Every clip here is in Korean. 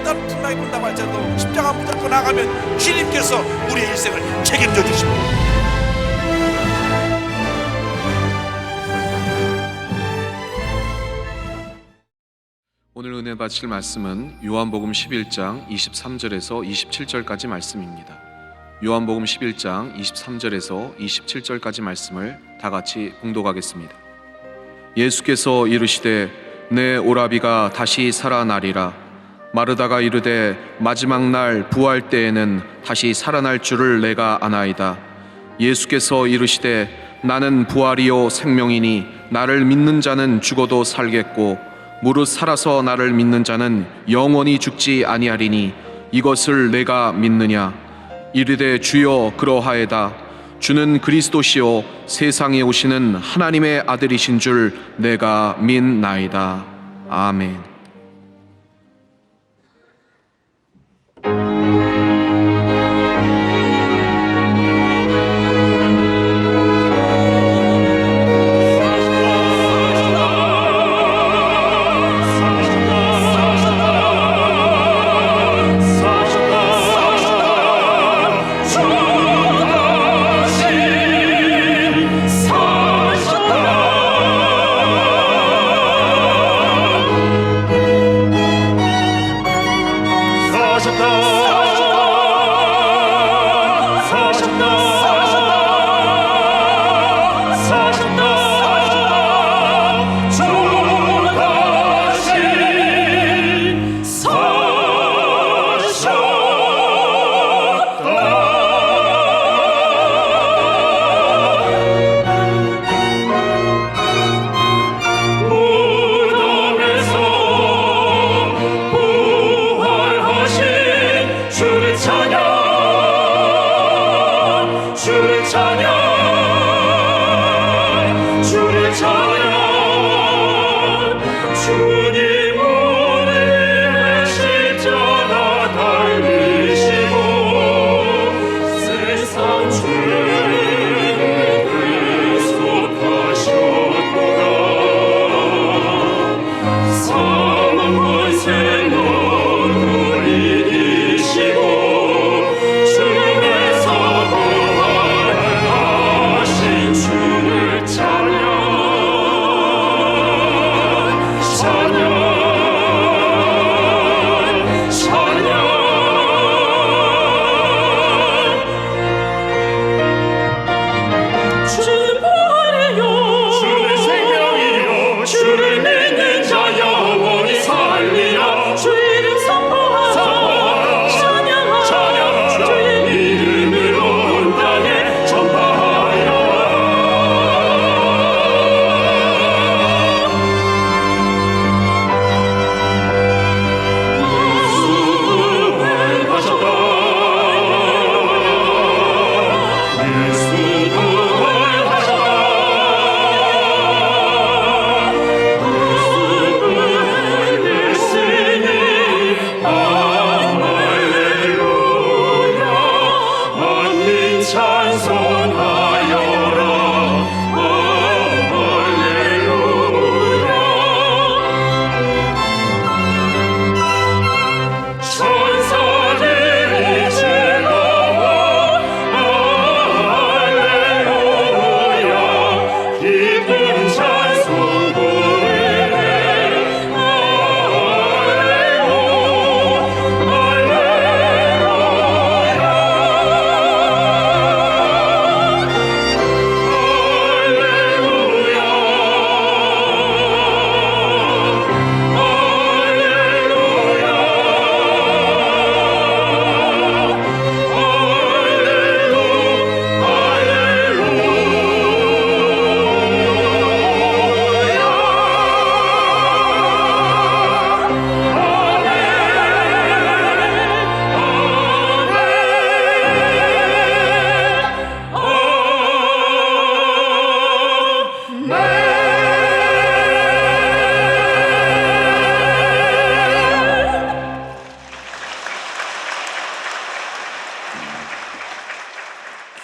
어떤 풍랑이 분다고 할지라도 십자가 붙들고 나가면 주님께서 우리의 일생을 책임져 주십니다. 오늘 은혜 받으실 말씀은 요한복음 11장 23절에서 27절까지 말씀입니다. 요한복음 11장 23절에서 27절까지 말씀을 다 같이 봉독하겠습니다. 예수께서 이르시되 내 오라비가 다시 살아나리라. 마르다가 이르되 마지막 날 부활 때에는 다시 살아날 줄을 내가 아나이다. 예수께서 이르시되 나는 부활이요 생명이니 나를 믿는 자는 죽어도 살겠고 무릇 살아서 나를 믿는 자는 영원히 죽지 아니하리니 이것을 내가 믿느냐. 이르되 주여 그러하에다. 주는 그리스도시요 세상에 오시는 하나님의 아들이신 줄 내가 믿나이다. 아멘.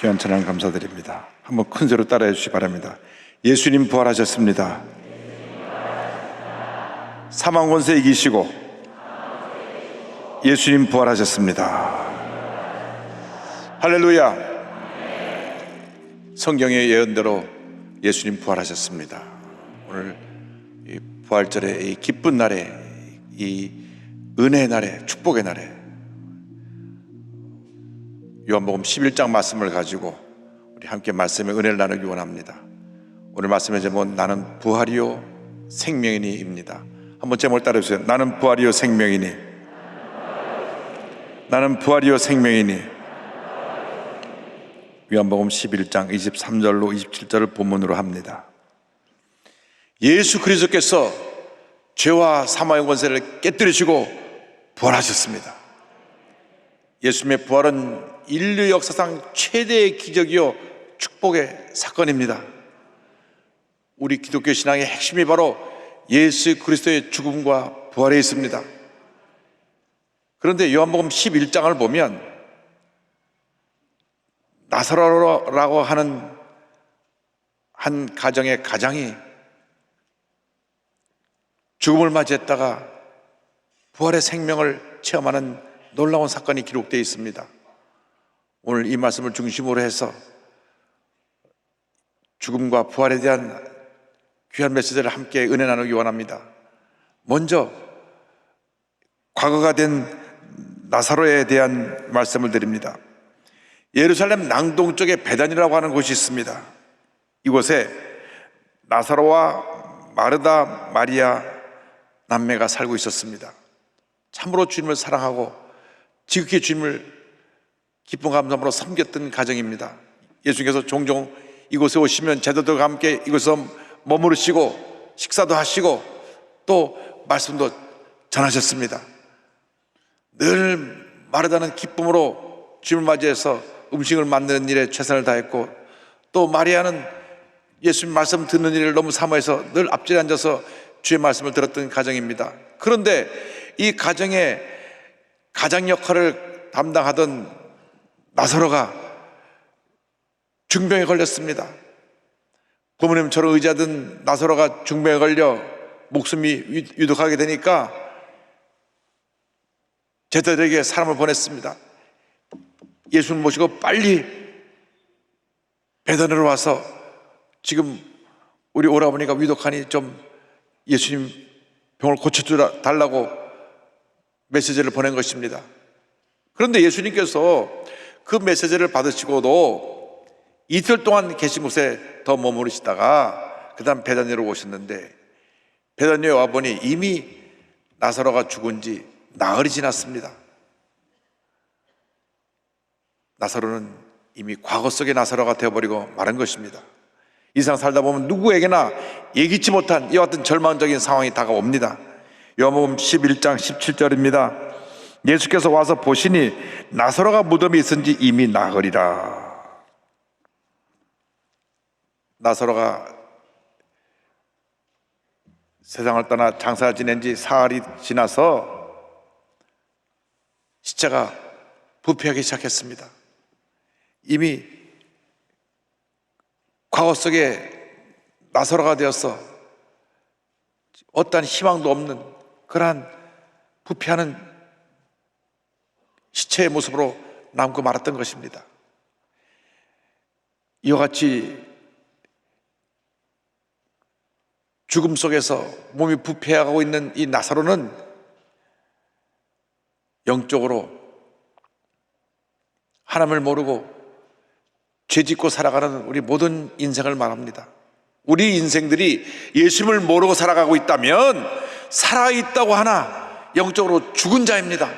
귀한 찬양 감사드립니다. 한번 큰 소리로 따라해 주시기 바랍니다. 예수님 부활하셨습니다. 사망 권세 이기시고 예수님 부활하셨습니다. 할렐루야. 성경의 예언대로 예수님 부활하셨습니다. 오늘 이 부활절의 이 기쁜 날에, 이 은혜의 날에, 축복의 날에 요한복음 11장 말씀을 가지고 우리 함께 말씀의 은혜를 나누기 원합니다. 오늘 말씀의 제목은 나는 부활이요 생명이니입니다. 한번 제목을 따라해주세요. 나는 부활이요 생명이니. 나는 부활이요 생명이니. 요한복음 11장 23절로 27절을 본문으로 합니다. 예수 그리스도께서 죄와 사망의 권세를 깨뜨리시고 부활하셨습니다. 예수님의 부활은 인류 역사상 최대의 기적이요 축복의 사건입니다. 우리 기독교 신앙의 핵심이 바로 예수 그리스도의 죽음과 부활에 있습니다. 그런데 요한복음 11장을 보면 나사로라고 하는 한 가정의 가장이 죽음을 맞이했다가 부활의 생명을 체험하는 놀라운 사건이 기록되어 있습니다. 오늘 이 말씀을 중심으로 해서 죽음과 부활에 대한 귀한 메시지를 함께 은혜 나누기 원합니다. 먼저 과거가 된 나사로에 대한 말씀을 드립니다. 예루살렘 남동쪽에 베단이라고 하는 곳이 있습니다. 이곳에 나사로와 마르다, 마리아 남매가 살고 있었습니다. 참으로 주님을 사랑하고 지극히 주님을 기쁜 감사함으로 섬겼던 가정입니다. 예수님께서 종종 이곳에 오시면 제자들과 함께 이곳에서 머무르시고 식사도 하시고 또 말씀도 전하셨습니다. 늘 마르다는 기쁨으로 주님을 맞이해서 음식을 만드는 일에 최선을 다했고, 또 마리아는 예수님 말씀 듣는 일을 너무 사모해서 늘 앞자리에 앉아서 주의 말씀을 들었던 가정입니다. 그런데 이 가정의 가장 역할을 담당하던 나사로가 중병에 걸렸습니다. 부모님처럼 의지하던 나사로가 중병에 걸려 목숨이 위독하게 되니까 제자들에게 사람을 보냈습니다. 예수를 모시고 빨리 베단으로 와서 지금 우리 오라버니가 위독하니 좀 예수님 병을 고쳐달라고 메시지를 보낸 것입니다. 그런데 예수님께서 그 메시지를 받으시고도 이틀 동안 계신 곳에 더 머무르시다가 그 다음 베다니로 오셨는데, 베다니에 와보니 이미 나사로가 죽은 지 나흘이 지났습니다. 나사로는 이미 과거 속의 나사로가 되어버리고 마른 것입니다. 이 세상 살다 보면 누구에게나 예기치 못한 이와 같은 절망적인 상황이 다가옵니다. 요한복음 11장 17절입니다. 예수께서 와서 보시니 나사로가 무덤에 있은 지 이미 나흘이라. 나사로가 세상을 떠나 장사를 지낸 지 사흘이 지나서 시체가 부패하기 시작했습니다. 이미 과거 속에 나사로가 되어서 어떠한 희망도 없는 그러한 부패하는 시체의 모습으로 남고 말았던 것입니다. 이와 같이 죽음 속에서 몸이 부패하고 있는 이 나사로는 영적으로 하나님을 모르고 죄짓고 살아가는 우리 모든 인생을 말합니다. 우리 인생들이 예수님을 모르고 살아가고 있다면 살아있다고 하나 영적으로 죽은 자입니다.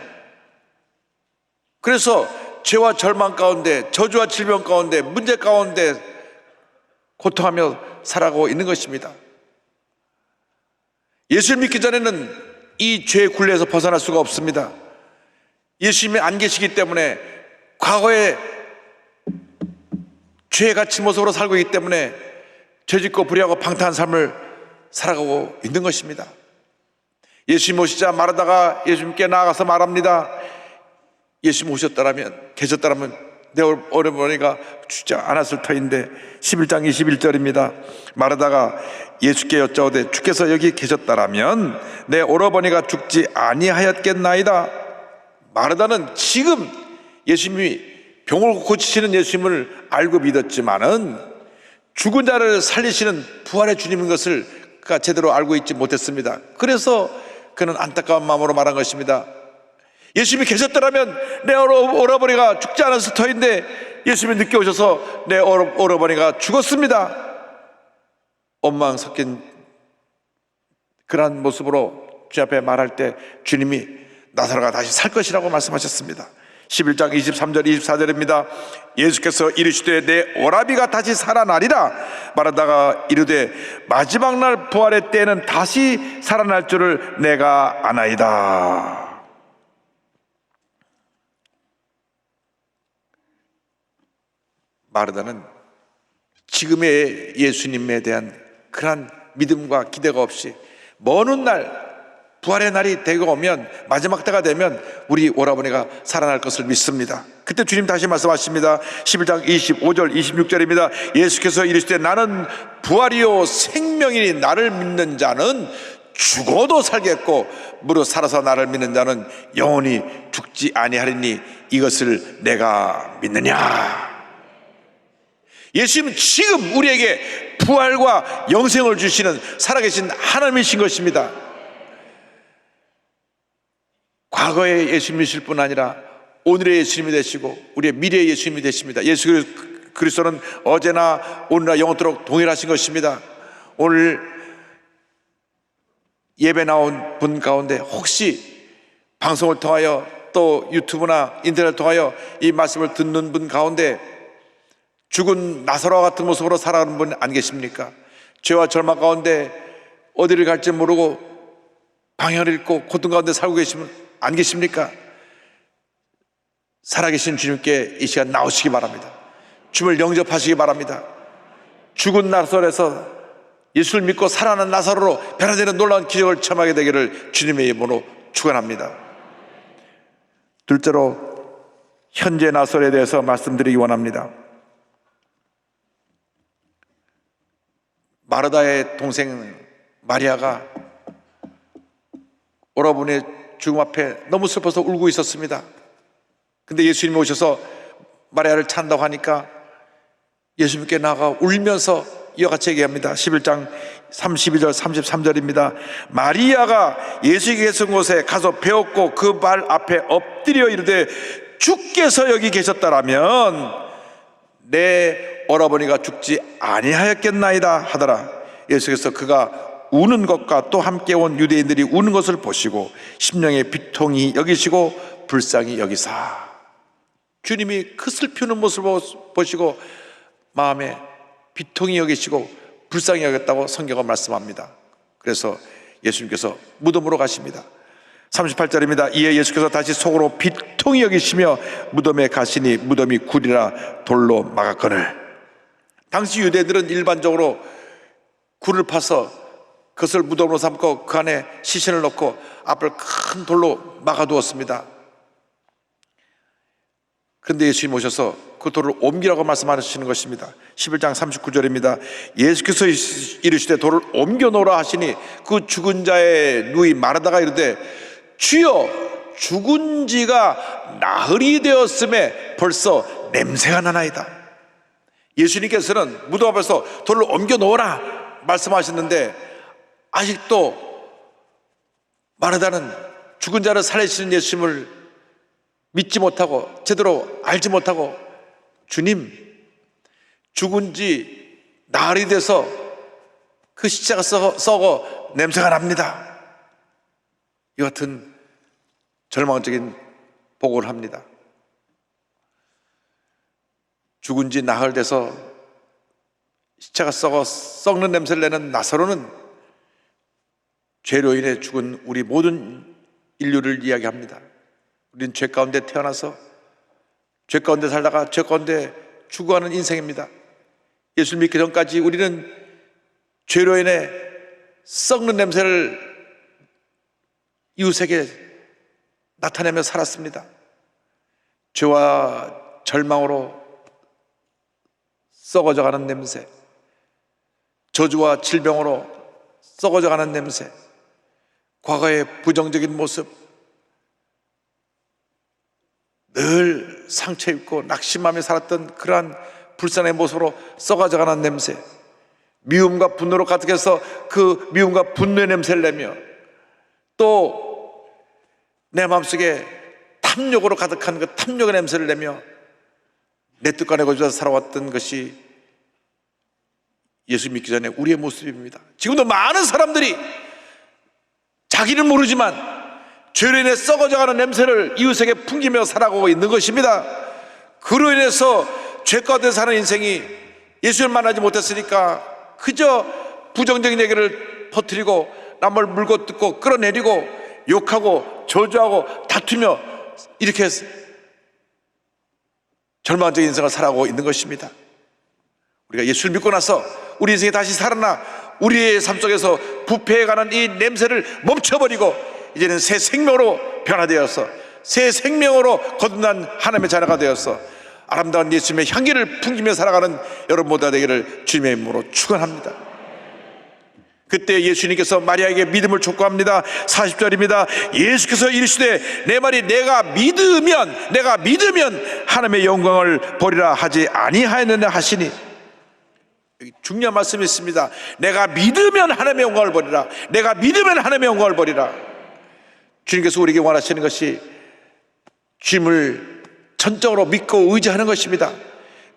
그래서 죄와 절망 가운데, 저주와 질병 가운데, 문제 가운데 고통하며 살아가고 있는 것입니다. 예수를 믿기 전에는 이 죄의 굴레에서 벗어날 수가 없습니다. 예수님이 안 계시기 때문에 과거에 죄의 갇힌 모습으로 살고 있기 때문에 죄짓고 불의하고 방탕한 삶을 살아가고 있는 것입니다. 예수님 오시자 마르다가 예수님께 나아가서 말합니다. 예수님 오셨다라면, 계셨다라면 내 어머니가 죽지 않았을 터인데. 11장 21절입니다. 마르다가 예수께 여짜오되 주께서 여기 계셨다라면 내 오라버니가 죽지 아니하였겠나이다. 마르다는 지금 예수님이 병을 고치시는 예수님을 알고 믿었지만은 죽은 자를 살리시는 부활의 주님인 것을 그가 제대로 알고 있지 못했습니다. 그래서 그는 안타까운 마음으로 말한 것입니다. 예수님이 계셨더라면 내 오라버니가 죽지 않았을 터인데 예수님이 늦게 오셔서 내 오라버니가 죽었습니다. 원망 섞인 그러한 모습으로 주 앞에 말할 때 주님이 나사로가 다시 살 것이라고 말씀하셨습니다. 11장 23절 24절입니다. 예수께서 이르시되 내 오라비가 다시 살아나리라 말하다가 이르되 마지막 날 부활의 때에는 다시 살아날 줄을 내가 아나이다. 마르다는 지금의 예수님에 대한 그러한 믿음과 기대가 없이 먼 훗날 부활의 날이 되고 오면 마지막 때가 되면 우리 오라버니가 살아날 것을 믿습니다. 그때 주님 다시 말씀하십니다. 11장 25절 26절입니다. 예수께서 이르시되 나는 부활이요 생명이니 나를 믿는 자는 죽어도 살겠고 무릇 살아서 나를 믿는 자는 영원히 죽지 아니하리니 이것을 내가 믿느냐. 예수님은 지금 우리에게 부활과 영생을 주시는 살아계신 하나님이신 것입니다. 과거의 예수님이실 뿐 아니라 오늘의 예수님이 되시고 우리의 미래의 예수님이 되십니다. 예수 그리스도는 어제나 오늘나 영원토록 동일하신 것입니다. 오늘 예배 나온 분 가운데 혹시 방송을 통하여 또 유튜브나 인터넷을 통하여 이 말씀을 듣는 분 가운데 죽은 나사로와 같은 모습으로 살아가는 분 안 계십니까? 죄와 절망 가운데 어디를 갈지 모르고 방향을 잃고 고통 가운데 살고 계시면 안 계십니까? 살아계신 주님께 이 시간 나오시기 바랍니다. 주님을 영접하시기 바랍니다. 죽은 나사로에서 예수를 믿고 살아난 나사로로 변화되는 놀라운 기적을 체험하게 되기를 주님의 이름으로 축원합니다. 둘째로 현재 나사로에 대해서 말씀드리기 원합니다. 마르다의 동생 마리아가 오라버니의 죽음 앞에 너무 슬퍼서 울고 있었습니다. 근데 예수님이 오셔서 마리아를 찬다고 하니까 예수님께 나아가 울면서 이와 같이 얘기합니다. 11장 32절 33절입니다. 마리아가 예수께 계신 곳에 가서 배웠고 그 발 앞에 엎드려 이르되 주께서 여기 계셨다라면 내 오라버니가 죽지 아니하였겠나이다 하더라. 예수께서 그가 우는 것과 또 함께 온 유대인들이 우는 것을 보시고 심령의 비통이 여기시고 불쌍히 여기사. 주님이 그 슬피 우는 모습을 보시고 마음에 비통이 여기시고 불쌍히 여겼다고 성경은 말씀합니다. 그래서 예수님께서 무덤으로 가십니다. 38절입니다. 이에 예수께서 다시 속으로 비통히 여기시며 무덤에 가시니 무덤이 굴이라 돌로 막았거늘. 당시 유대인들은 일반적으로 굴을 파서 그것을 무덤으로 삼고 그 안에 시신을 넣고 앞을 큰 돌로 막아두었습니다. 그런데 예수님 오셔서 그 돌을 옮기라고 말씀하시는 것입니다. 11장 39절입니다. 예수께서 이르시되 돌을 옮겨 놓으라 하시니 그 죽은 자의 누이 마르다가 이르되 주여 죽은 지가 나흘이 되었음에 벌써 냄새가 나나이다. 예수님께서는 무덤 앞에서 돌을 옮겨 놓으라 말씀하셨는데 아직도 마르다는 죽은 자를 살리시는 예수님을 믿지 못하고 제대로 알지 못하고 주님 죽은 지 나흘이 돼서 그 시체가 썩어 냄새가 납니다. 이 같은 절망적인 보고를 합니다. 죽은 지 나흘 돼서 시체가 썩어 썩는 냄새를 내는 나사로는 죄로 인해 죽은 우리 모든 인류를 이야기합니다. 우리는 죄 가운데 태어나서 죄 가운데 살다가 죄 가운데 죽어가는 인생입니다. 예수를 믿기 전까지 우리는 죄로 인해 썩는 냄새를 이웃에게 나타내며 살았습니다. 죄와 절망으로 썩어져가는 냄새, 저주와 질병으로 썩어져가는 냄새, 과거의 부정적인 모습, 상처 입고 낙심하며 살았던 그러한 불쌍의 모습으로 썩어져가는 냄새, 미움과 분노로 가득해서 그 미움과 분노의 냄새를 내며 또 내 마음속에 탐욕으로 가득한 그 탐욕의 냄새를 내며 내 뜻과 내 고집에서 살아왔던 것이 예수 믿기 전에 우리의 모습입니다. 지금도 많은 사람들이 자기는 모르지만 죄로 인해 썩어져가는 냄새를 이웃에게 풍기며 살아가고 있는 것입니다. 그로 인해서 죄 가운데 사는 인생이 예수를 만나지 못했으니까 그저 부정적인 얘기를 퍼뜨리고 남을 물고 뜯고 끌어내리고 욕하고 저주하고 다투며 이렇게 절망적인 인생을 살아가고 있는 것입니다. 우리가 예수를 믿고 나서 우리 인생이 다시 살아나 우리의 삶 속에서 부패해가는 이 냄새를 멈춰버리고 이제는 새 생명으로 변화되어서 새 생명으로 거듭난 하나님의 자녀가 되어서 아름다운 예수님의 향기를 풍기며 살아가는 여러분 모두가 되기를 주님의 이름으로 축원합니다. 그때 예수님께서 마리아에게 믿음을 촉구합니다. 40절입니다. 예수께서 이르시되 내 말이 내가 믿으면 하나님의 영광을 보리라 하지 아니하였느냐 하시니, 중요한 말씀이 있습니다. 내가 믿으면 하나님의 영광을 보리라. 내가 믿으면 하나님의 영광을 보리라. 주님께서 우리에게 원하시는 것이 주님을 전적으로 믿고 의지하는 것입니다.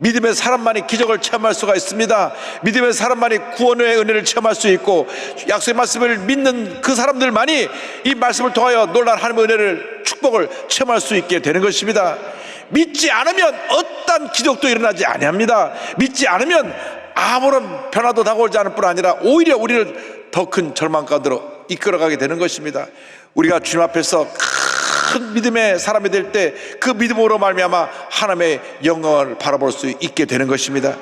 믿음의 사람만이 기적을 체험할 수가 있습니다. 믿음의 사람만이 구원의 은혜를 체험할 수 있고 약속의 말씀을 믿는 그 사람들만이 이 말씀을 통하여 놀라운 하나님의 은혜를, 축복을 체험할 수 있게 되는 것입니다. 믿지 않으면 어떤 기적도 일어나지 아니합니다. 믿지 않으면 아무런 변화도 다가오지 않을 뿐 아니라 오히려 우리를 더 큰 절망 가운데로 이끌어가게 되는 것입니다. 우리가 주님 앞에서 큰 믿음의 사람이 될 때 그 믿음으로 말미암아 하나님의 영광을 바라볼 수 있게 되는 것입니다.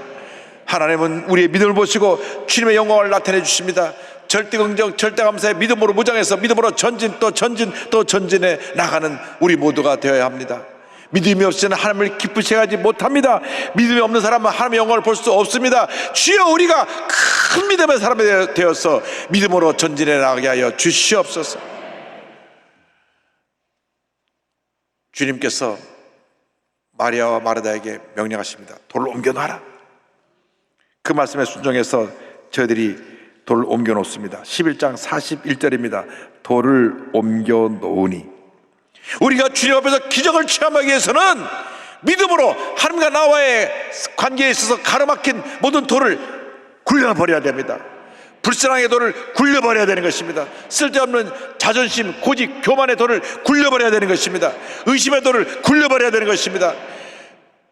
하나님은 우리의 믿음을 보시고 주님의 영광을 나타내 주십니다. 절대 긍정, 절대 감사의 믿음으로 무장해서 믿음으로 전진 또 전진해 나가는 우리 모두가 되어야 합니다. 믿음이 없이는 하나님을 기쁘시게 하지 못합니다. 믿음이 없는 사람은 하나님의 영광을 볼 수 없습니다. 주여, 우리가 큰 믿음의 사람이 되어서 믿음으로 전진해 나가게 하여 주시옵소서. 주님께서 마리아와 마르다에게 명령하십니다. 돌을 옮겨 놔라. 그 말씀에 순종해서 저희들이 돌을 옮겨 놓습니다. 11장 41절입니다. 돌을 옮겨 놓으니, 우리가 주님 앞에서 기적을 체험하기 위해서는 믿음으로 하나님과 나와의 관계에 있어서 가로막힌 모든 돌을 굴려버려야 됩니다. 불쌍하게 돌을 굴려버려야 되는 것입니다. 쓸데없는 자존심, 고집, 교만의 돌을 굴려버려야 되는 것입니다. 의심의 돌을 굴려버려야 되는 것입니다.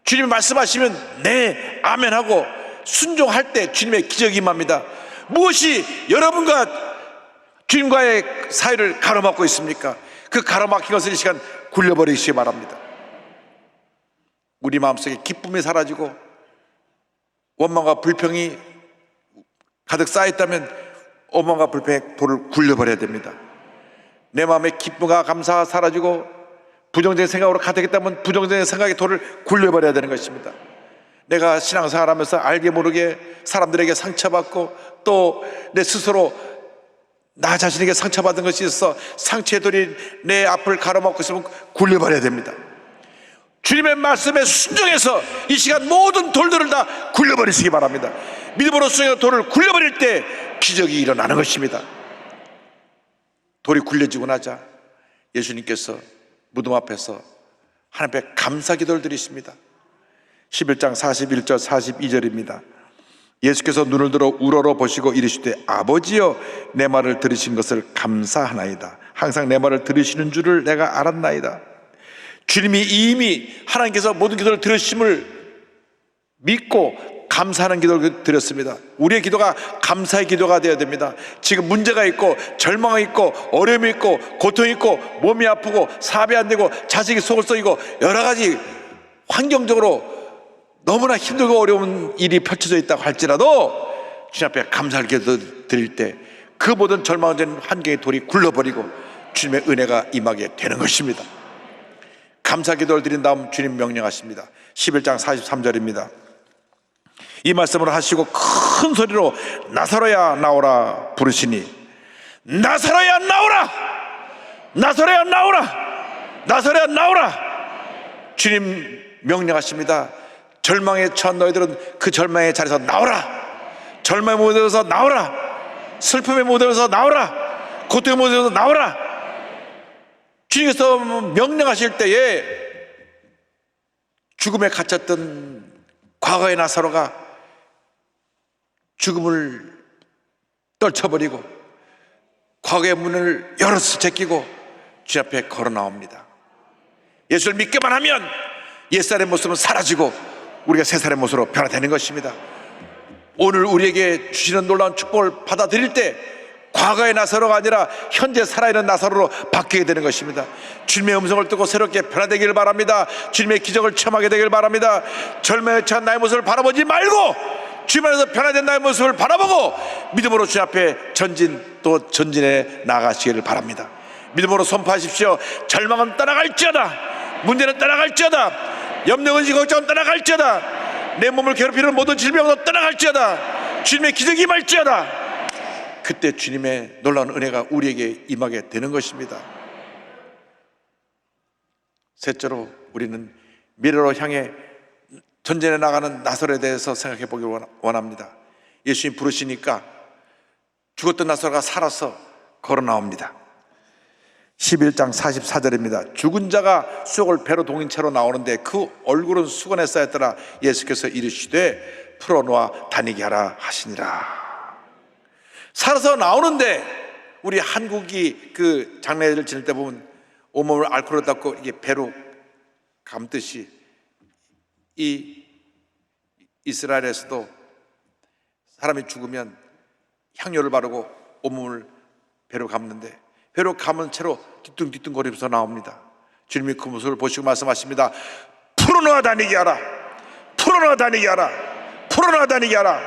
주님이 말씀하시면 네, 아멘 하고 순종할 때 주님의 기적이 임합니다. 무엇이 여러분과 주님과의 사이를 가로막고 있습니까? 그 가로막힌 것을 이 시간 굴려버리시기 바랍니다. 우리 마음속에 기쁨이 사라지고 원망과 불평이 가득 쌓여있다면 원망과 불평의 돌을 굴려버려야 됩니다. 내 마음에 기쁨과 감사가 사라지고 부정적인 생각으로 가득했다면 부정적인 생각의 돌을 굴려버려야 되는 것입니다. 내가 신앙생활 하면서 알게 모르게 사람들에게 상처받고 또 내 스스로 나 자신에게 상처받은 것이 있어 상처의 돌이 내 앞을 가로막고 있으면 굴려버려야 됩니다. 주님의 말씀에 순종해서 이 시간 모든 돌들을 다 굴려버리시기 바랍니다. 믿음으로 순종해서 돌을 굴려버릴 때 기적이 일어나는 것입니다. 돌이 굴려지고 나자 예수님께서 무덤 앞에서 하나님 앞에 감사 기도를 드리십니다. 11장 41절 42절입니다. 예수께서 눈을 들어 우러러 보시고 이르시되 아버지여, 내 말을 들으신 것을 감사하나이다. 항상 내 말을 들으시는 줄을 내가 알았나이다. 주님이 이미 하나님께서 모든 기도를 들으심을 믿고 감사하는 기도를 드렸습니다. 우리의 기도가 감사의 기도가 되어야 됩니다. 지금 문제가 있고 절망이 있고 어려움이 있고 고통이 있고 몸이 아프고 사업이 안 되고 자식이 속을 썩이고 여러 가지 환경적으로 너무나 힘들고 어려운 일이 펼쳐져 있다고 할지라도 주님 앞에 감사할 기도 드릴 때 그 모든 절망된 환경의 돌이 굴러버리고 주님의 은혜가 임하게 되는 것입니다. 감사 기도를 드린 다음 주님 명령하십니다. 11장 43절입니다. 이 말씀을 하시고 큰 소리로 나사로야 나오라 부르시니, 나사로야 나오라, 나사로야 나오라, 나사로야 나오라. 주님 명령하십니다. 절망에 처한 너희들은 그 절망의 자리에서 나오라. 절망의 무대에서 나오라. 슬픔의 무대에서 나오라. 고통의 무대에서 나오라. 주님께서 명령하실 때에 죽음에 갇혔던 과거의 나사로가 죽음을 떨쳐버리고 과거의 문을 열어서 제끼고 주 앞에 걸어 나옵니다. 예수를 믿기만 하면 옛사람의 모습은 사라지고 우리가 새사람의 모습으로 변화되는 것입니다. 오늘 우리에게 주시는 놀라운 축복을 받아들일 때 과거의 나사로가 아니라 현재 살아있는 나사로로 바뀌게 되는 것입니다. 주님의 음성을 듣고 새롭게 변화되기를 바랍니다. 주님의 기적을 체험하게 되기를 바랍니다. 절망에 처한 나의 모습을 바라보지 말고 주님 안에서 변화된 나의 모습을 바라보고 믿음으로 주 앞에 전진 또 전진해 나가시기를 바랍니다. 믿음으로 선포하십시오. 절망은 떠나갈지어다. 문제는 떠나갈지어다. 염려 근심 걱정은 떠나갈지어다. 내 몸을 괴롭히는 모든 질병은 떠나갈지어다. 주님의 기적이 임할지어다. 그때 주님의 놀라운 은혜가 우리에게 임하게 되는 것입니다. 셋째로 우리는 미래로 향해 전진해 나가는 나사로에 대해서 생각해 보기 원합니다. 예수님 부르시니까 죽었던 나사로가 살아서 걸어 나옵니다. 11장 44절입니다. 죽은 자가 수욕을 배로 동인 채로 나오는데 그 얼굴은 수건에 쌓였더라. 예수께서 이르시되 풀어놓아 다니게 하라 하시니라. 살아서 나오는데 우리 한국이 그 장례를 지낼 때 보면 온몸을 알코올로 닦고 이게 배로 감듯이 이 이스라엘에서도 사람이 죽으면 향료를 바르고 온몸을 배로 감는데 배로 감은 채로 뒤뚱뒤뚱거리면서 나옵니다. 주님이 그 모습을 보시고 말씀하십니다. 풀어놓아 다니게 하라. 풀어놓아 다니게 하라. 풀어놓아 다니게 하라.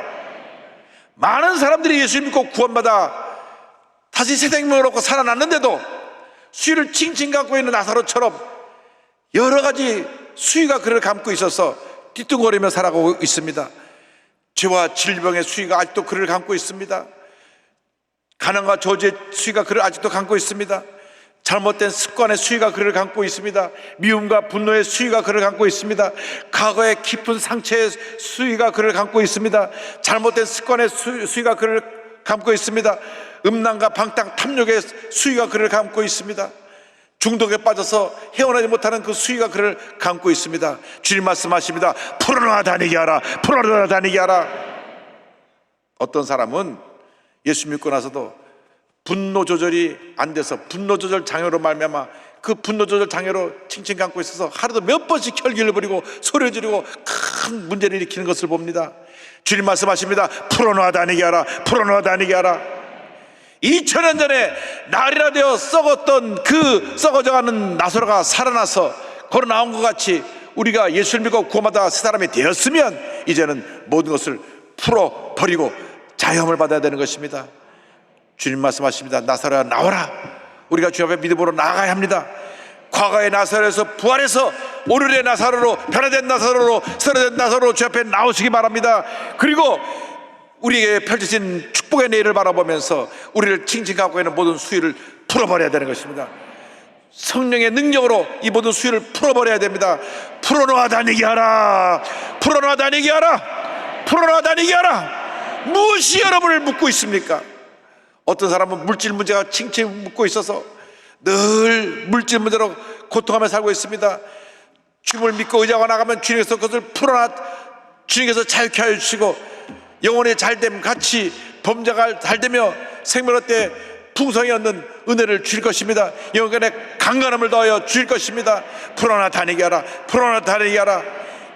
많은 사람들이 예수 믿고 구원받아 다시 새 생명을 얻고 살아났는데도 수위를 칭칭 감고 있는 나사로처럼 여러 가지 수위가 그를 감고 있어서 뒤뚱거리며 살아가고 있습니다. 죄와 질병의 수위가 아직도 그를 감고 있습니다. 가난과 저주의 수위가 그를 아직도 감고 있습니다. 잘못된 습관의 수위가 그를 감고 있습니다. 미움과 분노의 수위가 그를 감고 있습니다. 과거의 깊은 상처의 수위가 그를 감고 있습니다. 잘못된 습관의 수위가 그를 감고 있습니다. 음란과 방탕 탐욕의 수위가 그를 감고 있습니다. 중독에 빠져서 헤어나지 못하는 그 수위가 그를 감고 있습니다. 주님 말씀하십니다. 풀어놔 다니게 하라. 풀어놔 다니게 하라. 어떤 사람은 예수 믿고 나서도 분노 조절이 안 돼서 분노 조절 장애로 말미암아 그 분노 조절 장애로 칭칭 감고 있어서 하루도 몇 번씩 혈기를 부리고 소리 지르고 큰 문제를 일으키는 것을 봅니다. 주님 말씀하십니다. 풀어놔 다니게 하라. 풀어놔 다니게 하라. 2000년 전에 날이라 되어 썩었던 그 썩어져가는 나사로가 살아나서 걸어 나온 것 같이 우리가 예수를 믿고 구원받아 새 사람이 되었으면 이제는 모든 것을 풀어버리고 자유함을 받아야 되는 것입니다. 주님 말씀하십니다. 나사로야 나와라. 우리가 주 앞에 믿음으로 나아가야 합니다. 과거의 나사로에서 부활해서 오늘의 나사로로 변화된 나사로로 새로된 나사로로 주 앞에 나오시기 바랍니다. 그리고 우리에게 펼쳐진 축복의 내일을 바라보면서 우리를 칭칭하고 있는 모든 수위를 풀어버려야 되는 것입니다. 성령의 능력으로 이 모든 수위를 풀어버려야 됩니다. 풀어놓아 다니게 하라. 풀어놓아 다니게 하라. 풀어놓아 다니게 하라. 무엇이 여러분을 묶고 있습니까? 어떤 사람은 물질 문제가 칭칭 묶고 있어서 늘 물질 문제로 고통하며 살고 있습니다. 주님을 믿고 의지하고 나가면 주님께서 그것을 풀어놔 주님께서 자유케 하여 주시고 영혼의 잘됨 같이 범자가 잘되며 생명의 때 풍성히 얻는 은혜를 주실 것입니다. 영혼의 강건함을 더하여 주실 것입니다. 풀어놔 다니게 하라. 풀어놔 다니게 하라.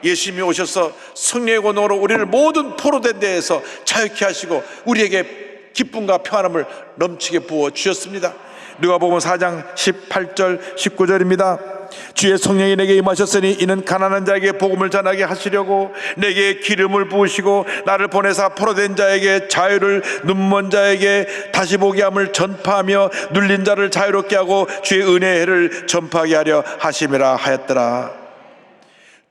예수님이 오셔서 성령의 권능으로 우리를 모든 포로된 데에서 자유케 하시고 우리에게 기쁨과 평안함을 넘치게 부어 주셨습니다. 누가복음 4장 18절 19절입니다. 주의 성령이 내게 임하셨으니 이는 가난한 자에게 복음을 전하게 하시려고 내게 기름을 부으시고 나를 보내사 포로된 자에게 자유를 눈먼 자에게 다시 보게 함을 전파하며 눌린 자를 자유롭게 하고 주의 은혜의 해를 전파하게 하려 하심이라 하였더라.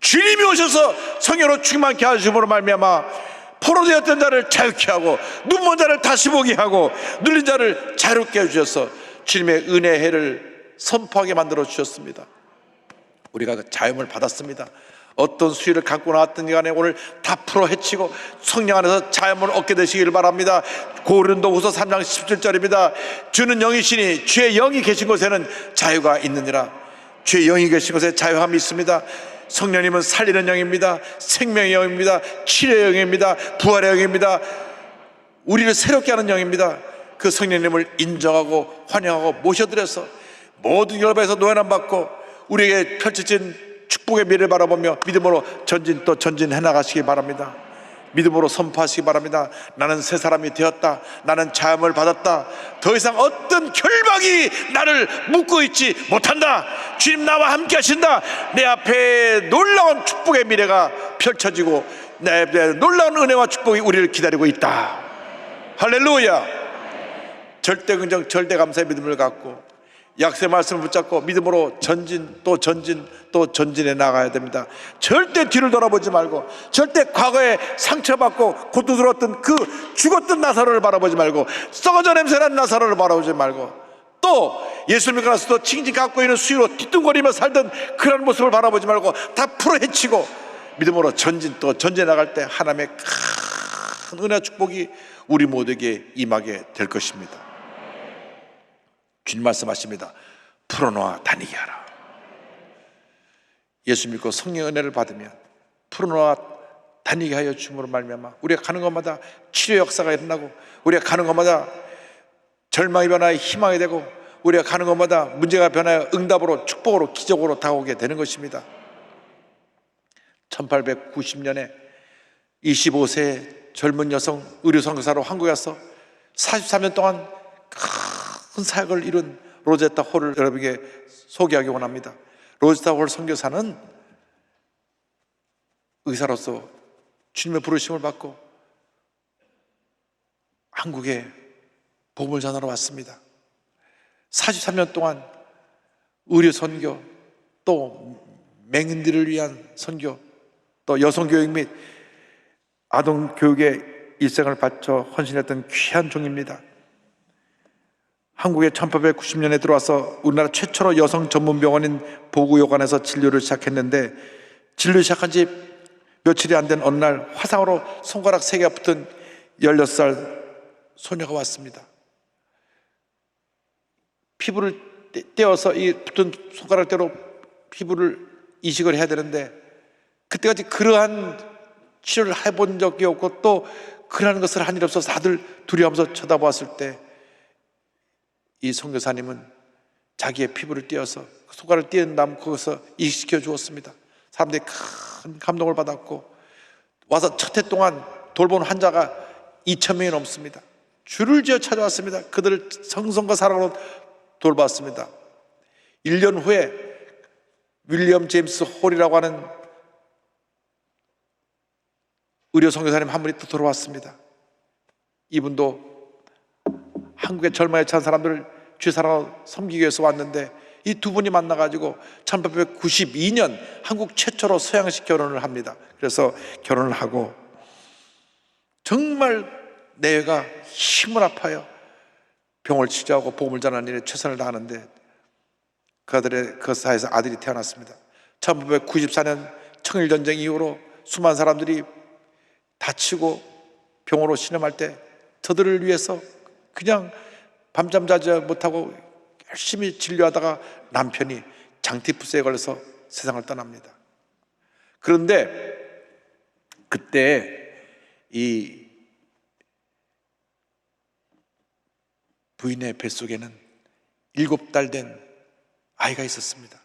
주님이 오셔서 성령으로 충만케 하심으로 말미암아 포로되었던 자를 자유케 하고 눈먼 자를 다시 보게 하고 눌린 자를 자유롭게 해주셔서 주님의 은혜의 해를 선포하게 만들어 주셨습니다. 우리가 그 자유를 받았습니다. 어떤 수위를 갖고 나왔던 간에 오늘 다 풀어 헤치고 성령 안에서 자유함을 얻게 되시기를 바랍니다. 고린도후서 3장 17절입니다. 주는 영이시니 주의 영이 계신 곳에는 자유가 있느니라. 주의 영이 계신 곳에 자유함이 있습니다. 성령님은 살리는 영입니다. 생명의 영입니다. 치료의 영입니다. 부활의 영입니다. 우리를 새롭게 하는 영입니다. 그 성령님을 인정하고 환영하고 모셔드려서 모든 결박에서 노예남 받고 우리에게 펼쳐진 축복의 미래를 바라보며 믿음으로 전진 또 전진해 나가시기 바랍니다. 믿음으로 선포하시기 바랍니다. 나는 새 사람이 되었다. 나는 자유함을 받았다. 더 이상 어떤 결박이 나를 묶고 있지 못한다. 주님 나와 함께 하신다. 내 앞에 놀라운 축복의 미래가 펼쳐지고 내 앞에 놀라운 은혜와 축복이 우리를 기다리고 있다. 할렐루야. 절대 긍정 절대 감사의 믿음을 갖고 약속의 말씀을 붙잡고 믿음으로 전진 또 전진 또 전진해 나가야 됩니다. 절대 뒤를 돌아보지 말고, 절대 과거에 상처받고 고통스러웠던 그 죽었던 나사로를 바라보지 말고, 썩어져 냄새난 나사로를 바라보지 말고, 또 예수 믿고 나서도 칭칭 갖고 있는 수위로 뒤뚱거리며 살던 그런 모습을 바라보지 말고 다 풀어헤치고 믿음으로 전진 또 전진해 나갈 때 하나님의 큰 은혜와 축복이 우리 모두에게 임하게 될 것입니다. 주님 말씀하십니다. 풀어놓아 다니게 하라. 예수 믿고 성령의 은혜를 받으면 풀어놓아 다니게 하여 주므로 말미암아 우리가 가는 곳마다 치료 역사가 일어나고, 우리가 가는 곳마다 절망이 변하여 희망이 되고, 우리가 가는 곳마다 문제가 변하여 응답으로 축복으로 기적으로 다가오게 되는 것입니다. 1890년에 25세 젊은 여성 의료선교사로 한국에 와서 43년 동안 큰 사역을 이룬 로제타 홀을 여러분에게 소개하기 원합니다. 로제타 홀 선교사는 의사로서 주님의 부르심을 받고 한국에 복음을 전하러 왔습니다. 43년 동안 의료 선교, 또 맹인들을 위한 선교, 또 여성 교육 및 아동 교육에 일생을 바쳐 헌신했던 귀한 종입니다. 한국에 1890년에 들어와서 우리나라 최초로 여성 전문 병원인 보구요관에서 진료를 시작했는데, 진료 시작한 지 며칠이 안 된 어느 날 화상으로 손가락 3개가 붙은 16살 소녀가 왔습니다. 피부를 떼어서 이 붙은 손가락대로 피부를 이식을 해야 되는데, 그때까지 그러한 치료를 해본 적이 없고 또 그러한 것을 한 일 없어서 다들 두려워하면서 쳐다보았을 때, 이 선교사님은 자기의 피부를 떼어서 손가락을 떼은 다음 거기서 이식시켜 주었습니다. 사람들이 큰 감동을 받았고, 와서 첫 해 동안 돌본 환자가 2,000명이 넘습니다. 줄을 지어 찾아왔습니다. 그들을 성성과 사랑으로 돌봤습니다. 1년 후에 윌리엄 제임스 홀이라고 하는 의료 선교사님 한 분이 또 돌아왔습니다. 이분도 한국의 젊어에 찬 사람들을 주의 사랑으로 섬기기 위해서 왔는데, 이 두 분이 만나가지고 1892년 한국 최초로 서양식 결혼을 합니다. 그래서 결혼을 하고 정말 내가 힘을 아파요. 병을 치료하고 복음을 전하는 일에 최선을 다하는데 그 사이에서 아들이 태어났습니다. 1994년 청일전쟁 이후로 수많은 사람들이 다치고 병으로 신음할 때 저들을 위해서 그냥 밤잠 자지 못하고 열심히 진료하다가 남편이 장티푸스에 걸려서 세상을 떠납니다. 그런데 그때 이 부인의 뱃속에는 7달 된 아이가 있었습니다.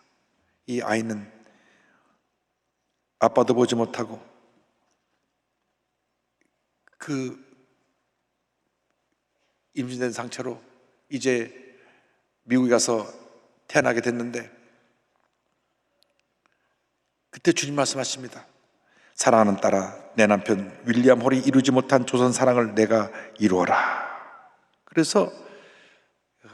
이 아이는 아빠도 보지 못하고 그 임신된 상태로 이제 미국에 가서 태어나게 됐는데, 그때 주님 말씀하십니다. 사랑하는 딸아, 내 남편 윌리엄 홀이 이루지 못한 조선 사랑을 내가 이루어라. 그래서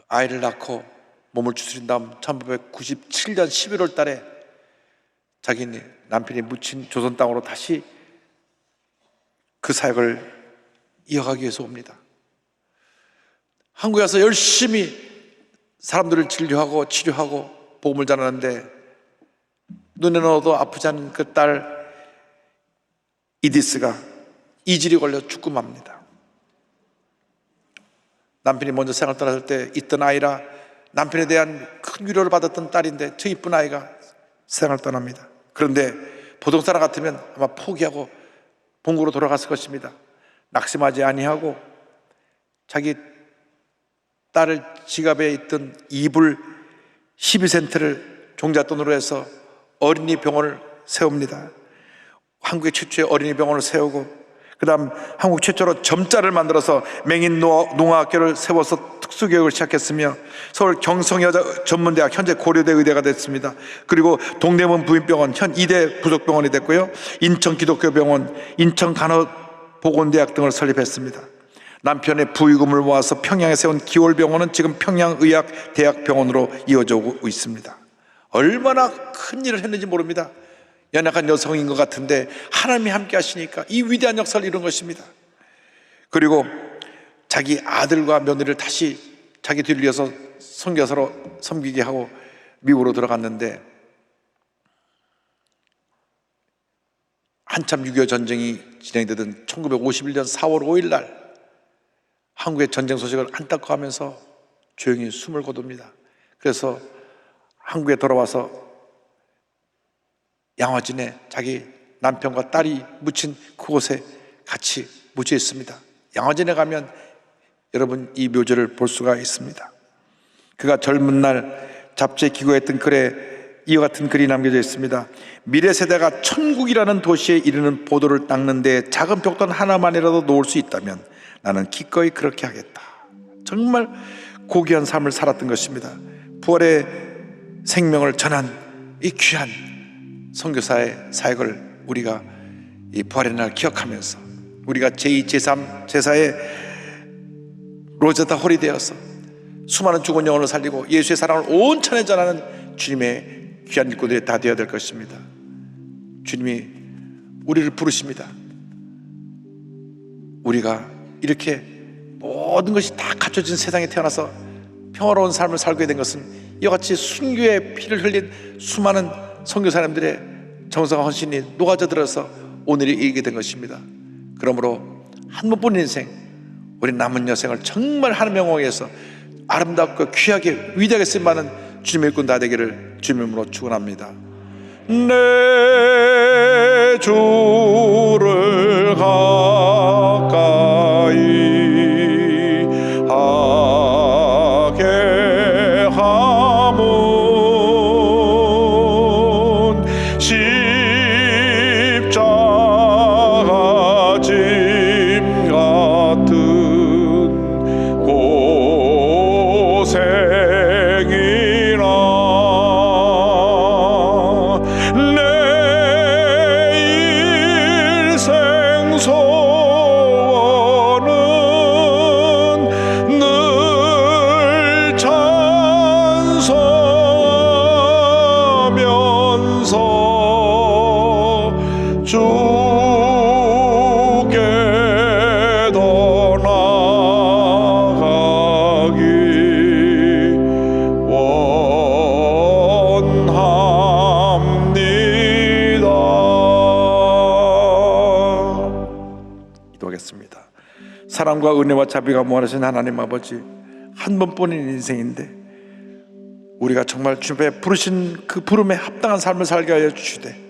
아이를 낳고 몸을 추스린 다음 1997년 11월 달에 자기 남편이 묻힌 조선 땅으로 다시 그 사역을 이어가기 위해서 옵니다. 한국에 와서 열심히 사람들을 진료하고 치료하고 복음을 전하는데 눈에 넣어도 아프지 않은 그 딸 이디스가 이질이 걸려 죽고 맙니다. 남편이 먼저 세상을 떠났을 때 있던 아이라 남편에 대한 큰 위로를 받았던 딸인데 저 이쁜 아이가 세상을 떠납니다. 그런데 보통 사람 같으면 아마 포기하고 본국으로 돌아갔을 것입니다. 낙심하지 아니하고 자기 딸을 지갑에 있던 이불 12센트를 종잣돈으로 해서 어린이 병원을 세웁니다. 한국의 최초의 어린이 병원을 세우고 그 다음 한국 최초로 점자를 만들어서 맹인 농아학교를 세워서 특수교육을 시작했으며 서울 경성여자 전문대학 현재 고려대 의대가 됐습니다. 그리고 동대문 부인병원 현 2대 부속병원이 됐고요. 인천 기독교병원, 인천 간호보건대학 등을 설립했습니다. 남편의 부의금을 모아서 평양에 세운 기월병원은 지금 평양의학대학병원으로 이어져 오고 있습니다. 얼마나 큰 일을 했는지 모릅니다. 연약한 여성인 것 같은데 하나님이 함께 하시니까 이 위대한 역사를 이룬 것입니다. 그리고 자기 아들과 며느리를 다시 자기 뒤를 이어서 선교사로 섬기게 하고 미국으로 들어갔는데 한참 6.25 전쟁이 진행되던 1951년 4월 5일 날 한국의 전쟁 소식을 안타까워하면서 조용히 숨을 거둡니다. 그래서 한국에 돌아와서 양화진에 자기 남편과 딸이 묻힌 그곳에 같이 묻혀 있습니다. 양화진에 가면 여러분 이 묘지를 볼 수가 있습니다. 그가 젊은 날 잡지에 기고했던 글에 이와 같은 글이 남겨져 있습니다. 미래 세대가 천국이라는 도시에 이르는 보도를 닦는 데 작은 벽돌 하나만이라도 놓을 수 있다면 나는 기꺼이 그렇게 하겠다. 정말 고귀한 삶을 살았던 것입니다. 부활의 생명을 전한 이 귀한 선교사의 사역을 우리가 이 부활의 날 기억하면서 우리가 제2, 제3 제사의 로제타 홀이 되어서 수많은 죽은 영혼을 살리고 예수의 사랑을 온 천에 전하는 주님의 귀한 일꾼들이 다 되어야 될 것입니다. 주님이 우리를 부르십니다. 우리가 이렇게 모든 것이 다 갖춰진 세상에 태어나서 평화로운 삶을 살게 된 것은 이와 같이 순교의 피를 흘린 수많은 선교사님들의 정성과 헌신이 녹아져 들어서 오늘이 이르게 된 것입니다. 그러므로 한 번뿐인 인생, 우리 남은 여생을 정말 하나님의 영광에 위해서 아름답고 귀하게 위대하게 쓰임받는 주님의 일꾼 다 되기를 주님의 이름으로 축원합니다. 내 주를 가까이 하게 함은 십자가 짐 같은 고생이라 내 일생 소원은 늘 찬송하면서 주께로 나가기 원합니다. 기도하겠습니다. 사랑과 은혜와 자비가 무한하신 하나님 아버지, 한 번뿐인 인생인데 우리가 정말 주님의 부르신 그 부름에 합당한 삶을 살게 하여 주시되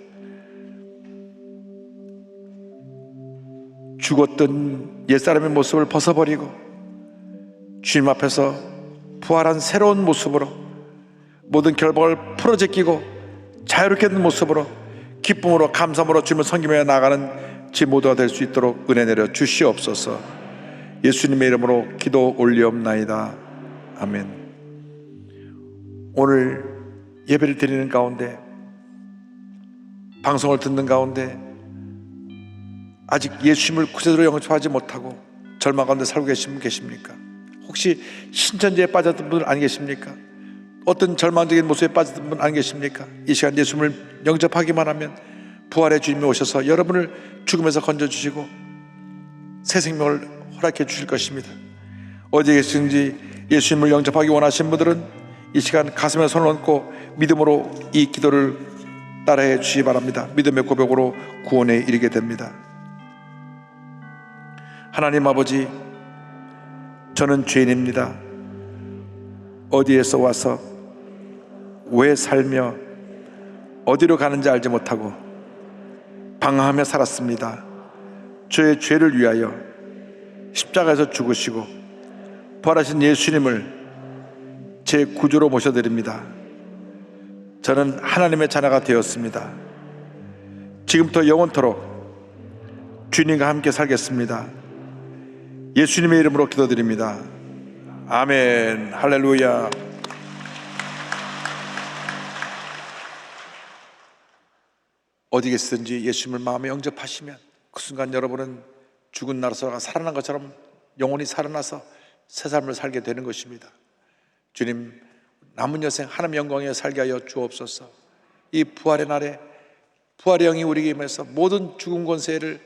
죽었던 옛사람의 모습을 벗어버리고 주님 앞에서 부활한 새로운 모습으로 모든 결박을 풀어제끼고 자유롭게 된 모습으로 기쁨으로 감사함으로 주님을 섬기며 나가는 지 모두가 될 수 있도록 은혜 내려 주시옵소서. 예수님의 이름으로 기도 올리옵나이다. 아멘. 오늘 예배를 드리는 가운데, 방송을 듣는 가운데 아직 예수님을 구세주로 영접하지 못하고 절망 가운데 살고 계신 분 계십니까? 혹시 신천지에 빠졌던 분들 안 계십니까? 어떤 절망적인 모습에 빠졌던 분 안 계십니까? 이 시간 예수님을 영접하기만 하면 부활의 주님이 오셔서 여러분을 죽음에서 건져주시고 새 생명을 허락해 주실 것입니다. 어디에 계신지 예수님을 영접하기 원하시는 분들은 이 시간 가슴에 손을 얹고 믿음으로 이 기도를 따라해 주시기 바랍니다. 믿음의 고백으로 구원에 이르게 됩니다. 하나님 아버지, 저는 죄인입니다. 어디에서 와서 왜 살며 어디로 가는지 알지 못하고 방황하며 살았습니다. 저의 죄를 위하여 십자가에서 죽으시고 부활하신 예수님을 제 구주로 모셔드립니다. 저는 하나님의 자녀가 되었습니다. 지금부터 영원토록 주님과 함께 살겠습니다. 예수님의 이름으로 기도드립니다. 아멘. 할렐루야. 어디 계시든지 예수님을 마음에 영접하시면 그 순간 여러분은 죽은 나로서가 살아난 것처럼 영혼이 살아나서 새 삶을 살게 되는 것입니다. 주님, 남은 여생 하나님의 영광에 살게 하여 주옵소서. 이 부활의 날에 부활의 영이 우리에게 임해서 모든 죽은 권세를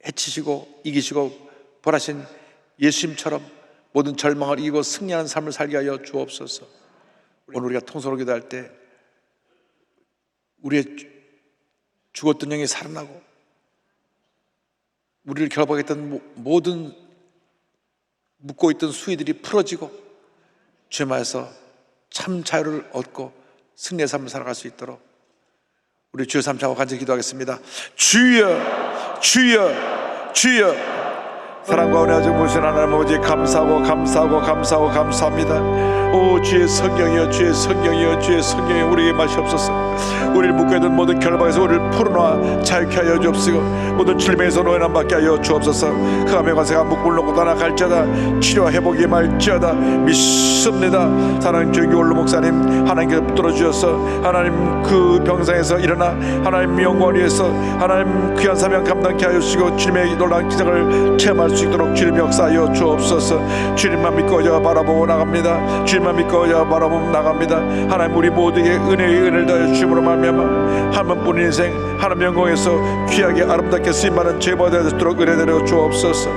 해치시고 이기시고 부활하신 예수님처럼 모든 절망을 이기고 승리하는 삶을 살게 하여 주옵소서. 오늘 우리가 통성으로 기도할 때 우리의 죽었던 영이 살아나고 우리를 결박했던 모든 묶고 있던 수위들이 풀어지고 주님께서 참 자유를 얻고 승리의 삶을 살아갈 수 있도록 우리 주여 삼창하고 간절히 기도하겠습니다. 주여, 주여, 주여. 사랑과 은혜 가지고 모신 하나님 아버지, 감사하고 감사하고 감사하고 감사합니다. 오 주의 성령이여, 주의 성령이여, 주의 성령이여, 우리에게 마시옵소서. 우리를 묶어있던 모든 결박에서 우리를 풀어놔 자유케 하여 주옵시고 모든 질병에서 노예남 받게 하여 주옵소서. 그 암의 관세가 묶음을 놓고 떠나갈지어다. 치료와 회복이 말지어다. 믿습니다. 사랑하는 주의 올로 목사님, 하나님께서 붙들어 주셔서 하나님 그 병상에서 일어나 하나님 영광을 위해서 하나님 귀한 사명 감당케 하여 주시고 주님의 놀라운 기적을 체험할 수 있도록 주님 역사하여 주옵소서. 주님만 믿고 저 바라보고 나갑니다. 주님만 믿고 저 바라보고 나갑니다. 하나님 우리 모두에게 은혜의 은혜를 다해 주심으로 말미암아 한 번뿐인 인생 하나님 영광에서 귀하게 아름답게 쓰임받은 죄가 되도록 은혜 내려 주옵소서.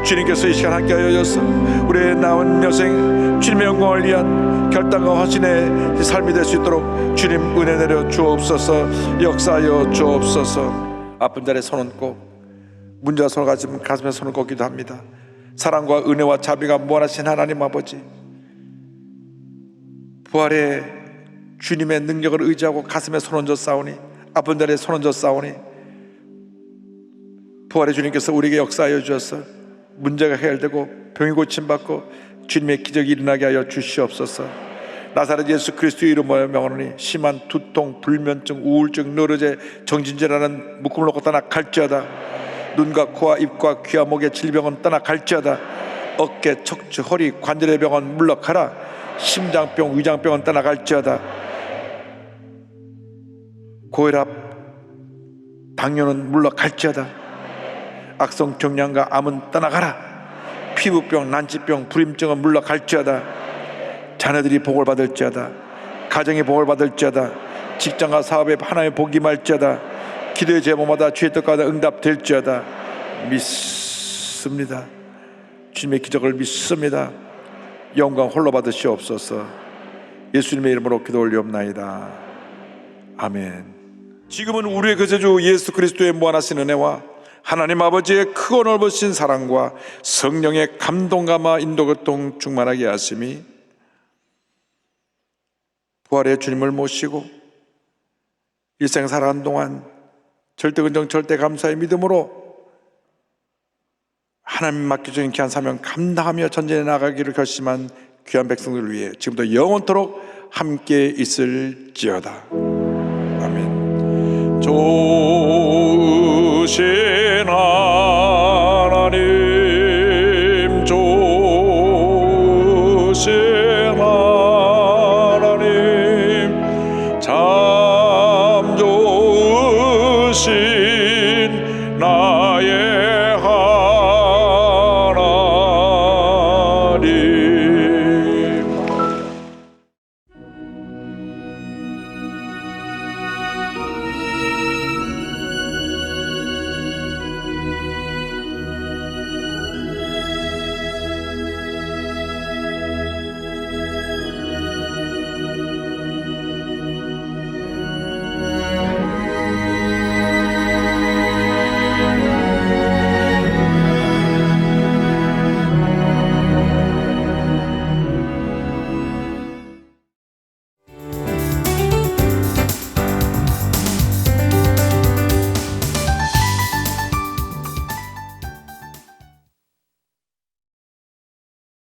주님께서 이 시간 함께 하여 주셔서 우리의 남은 여생 주님의 영광을 위한 결단과 확신의 삶이 될 수 있도록 주님 은혜 내려 주옵소서. 역사하여 주옵소서. 아픈 자리에 손 얹고 문제와 손을 가지면 가슴에 손을 꽂기도 합니다. 사랑과 은혜와 자비가 무한하신 하나님 아버지, 부활의 주님의 능력을 의지하고 가슴에 손 얹어 싸우니, 아픈 자리에 손 얹어 싸우니 부활의 주님께서 우리에게 역사하여 주셔서 문제가 해결되고 병이 고침받고 주님의 기적이 일어나게 하여 주시옵소서. 나사렛 예수 그리스도의 이름으로 명하노니 심한 두통, 불면증, 우울증, 너르제, 정진제라는 묶음을 놓고 떠나 갈지어다. 눈과 코와 입과 귀와 목의 질병은 떠나 갈지어다. 어깨, 척추, 허리, 관절의 병은 물러가라. 심장병, 위장병은 떠나 갈지어다. 고혈압, 당뇨는 물러갈지어다. 악성 종양과 암은 떠나가라. 피부병, 난치병, 불임증은 물러갈지어다. 자녀들이 복을 받을지어다. 가정이 복을 받을지어다. 직장과 사업에 하나님의 복이 말지어다. 기도의 제목마다 주의 뜻과다 응답될지어다. 믿습니다. 주님의 기적을 믿습니다. 영광 홀로 받으시옵소서. 예수님의 이름으로 기도 올리옵나이다. 아멘. 지금은 우리의 구세주 예수 그리스도의 무한하신 은혜와 하나님 아버지의 크고 넓으신 사랑과 성령의 감동감화 인도교통 충만하게 하심이 부활의 주님을 모시고 일생 살아간 동안 절대 근정 절대 감사의 믿음으로 하나님 맡겨주신 귀한 사명 감당하며 전진해 나가기를 결심한 귀한 백성들을 위해 지금부터 영원토록 함께 있을지어다. 아멘. 좋으신